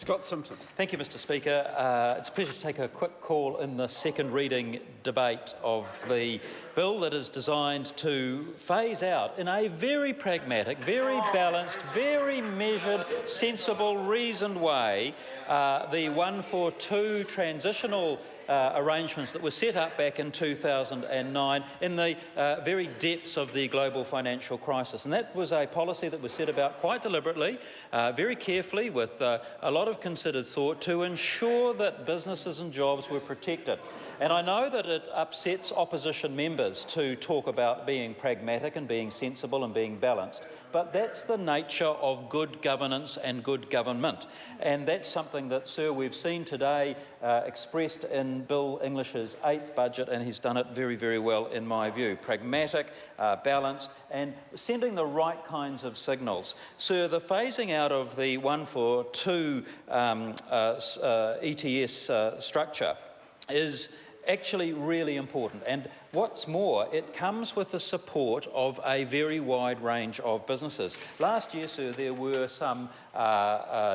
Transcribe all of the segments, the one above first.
Scott Simpson. Thank you, Mr Speaker. It's a pleasure to take a quick call in the second reading debate of the bill that is designed to phase out, in a very pragmatic, very balanced, very measured, sensible, reasoned way, the 142 transitional arrangements that were set up back in 2009 in the very depths of the global financial crisis. And that was a policy that was set about quite deliberately, very carefully, with a lot of considered thought to ensure that businesses and jobs were protected. And I know that it upsets opposition members to talk about being pragmatic and being sensible and being balanced, but that's the nature of good governance and good government. And that's something that, sir, we've seen today expressed in Bill English's 8th budget, and he's done it very, very well in my view. Pragmatic, balanced, and sending the right kinds of signals. Sir, the phasing out of the 142 ETS structure is actually really important, and what's more, it comes with the support of a very wide range of businesses. Last year, sir, there were some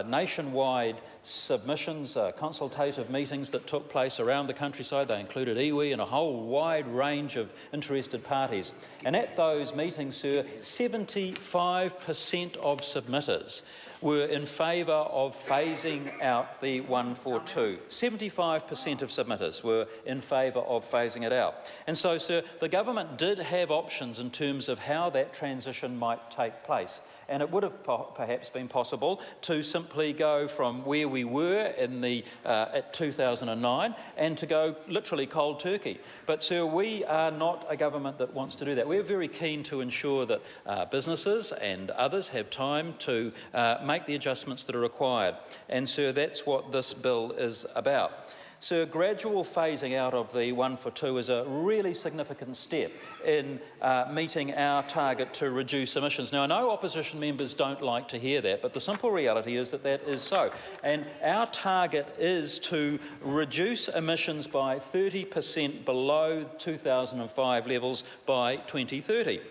nationwide submissions, consultative meetings that took place around the countryside. They included iwi and a whole wide range of interested parties. And at those meetings, sir, 75% of submitters were in favour of phasing out the 142. 75% of submitters were in favour of phasing it out. And so, sir, the government did have options in terms of how that transition might take place. And it would have perhaps been possible to simply go from where we were in at 2009 and to go literally cold turkey. But, sir, we are not a government that wants to do that. We're very keen to ensure that businesses and others have time to make the adjustments that are required. And, sir, that's what this bill is about. Sir, gradual phasing out of the 142 is a really significant step in meeting our target to reduce emissions. Now, I know opposition members don't like to hear that, but the simple reality is that that is so. And our target is to reduce emissions by 30% below 2005 levels by 2030.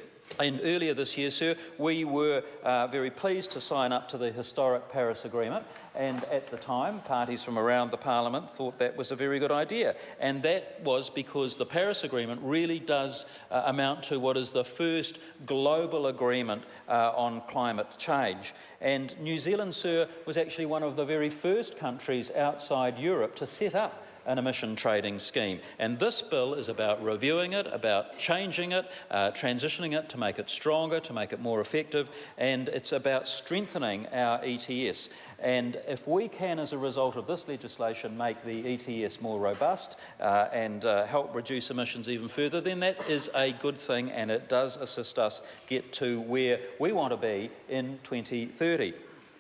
And earlier this year, sir, we were very pleased to sign up to the historic Paris Agreement, and at the time, parties from around the Parliament thought that was a very good idea. And that was because the Paris Agreement really does amount to what is the first global agreement on climate change. And New Zealand, sir, was actually one of the very first countries outside Europe to set up an emission trading scheme. And this bill is about reviewing it, about changing it, transitioning it to make it stronger, to make it more effective, and it's about strengthening our ETS. And if we can, as a result of this legislation, make the ETS more robust and help reduce emissions even further, then that is a good thing, and it does assist us get to where we want to be in 2030.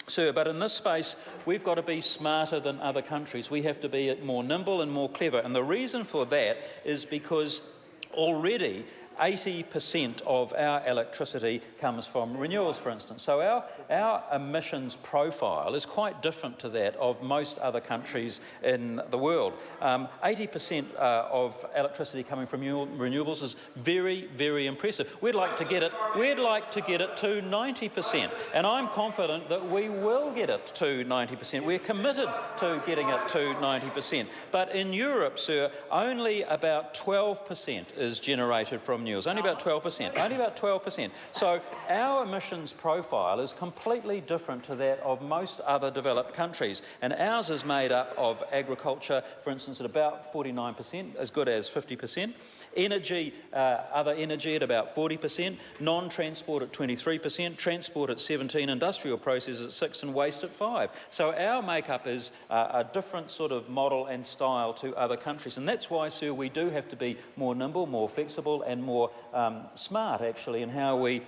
Sir, but in this space, we've got to be smarter than other countries. We have to be more nimble and more clever. And the reason for that is because already 80% of our electricity comes from renewables, for instance. So our emissions profile is quite different to that of most other countries in the world. 80% of electricity coming from renewables is very, very impressive. We'd like to get it to 90%, and I'm confident that we will get it to 90%. We're committed to getting it to 90%. But in Europe, sir, only about 12% is generated from renewables. Only about 12%. Only about 12%. So our emissions profile is completely different to that of most other developed countries. And ours is made up of agriculture, for instance, at about 49%, as good as 50%. Energy, other energy at about 40%, non-transport at 23%, transport at 17%, industrial processes at 6%, and waste at 5%. So our makeup is a different sort of model and style to other countries. And that's why, sir, we do have to be more nimble, more flexible, and more smart, actually, in how we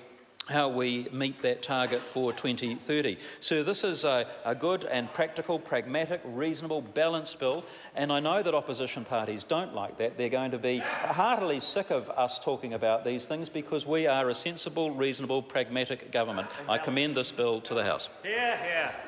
meet that target for 2030. So this is a good and practical, pragmatic, reasonable, balanced bill, and I know that opposition parties don't like that. They're going to be heartily sick of us talking about these things because we are a sensible, reasonable, pragmatic government. I commend this bill to the House. Hear, hear.